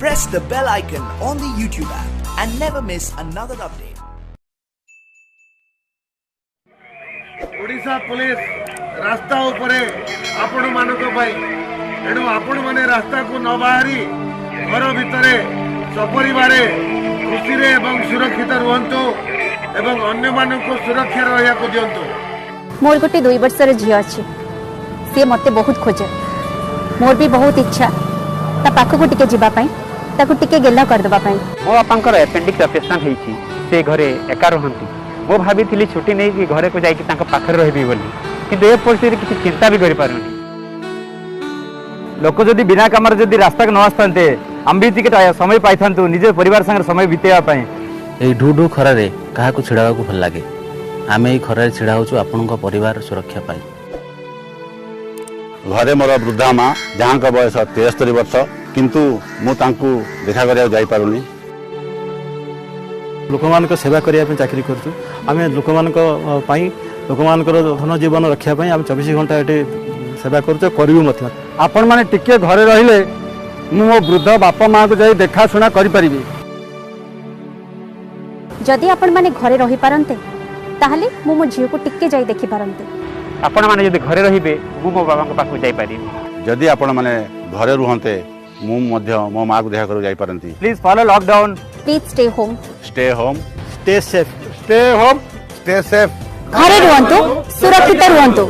press the bell icon on the YouTube app and never miss another update. Odisha police रास्ता उपरे आपण मानक पाई एणु आपण माने रास्ता को न बाहरी घर भितरे सपरिवारे खुशी रे एवं सुरक्षित रुहंतु एवं अन्य मानक को सुरक्षा रहिया को दियंतु। मोर गोटे 2 वर्षर झी अच्छी सी मते बहुत खोजे मोर भी बहुत इच्छा ता पाख को टिके जीवा पाई ताकू टिके गेला कर दबा पाई। मो बापांकर एपेंडिक्स ऑपरेशन हेछि से घरे एका रहंती मो भाभी छुट्टी नहीं कि घरे को जाइए पाखे रही बोली किंतु ए परिस्थिति किसी चिंता भी करें लोक जदि बिना कम रास्ता न आसते आम भी समय पाई था निज परिवार संग समय बितेवाई। ये ढू ढू खरार क्या छिड़ा भल लगे आम ये खरार छिड़ा हो आपण परिवार सुरक्षा पाई। घरे मोर वृद्धा माँ जहाँ का बयस 73 वर्ष किंतु मु देखा कर जाई पारुनी। लोक मान सेवा करने चाकरी करें लोक मान धन जीवन रखापी आम 24 घंटा ये सेवा करूँ। आपण मैंने टिके घरे रहिले मो वृद्ध बापा माँ को जाई देखा शुणा करि परिबे। जदि आपण माने घरे रही पारंते ताहले मो मो झियो को टिके जाई देखि पारंते। आपण माने जदि घरे रहिबे मु मो बाबा के पाखु जाई पारि। जदि आपण माने घरे रुहंते मु मध्य मो माँ को देखा कर जाई पारंती। Please follow lockdown. Please stay home. Stay home. Stay safe. Stay home. Stay safe. घरे रुहंतु सुरक्षित रुहंतु।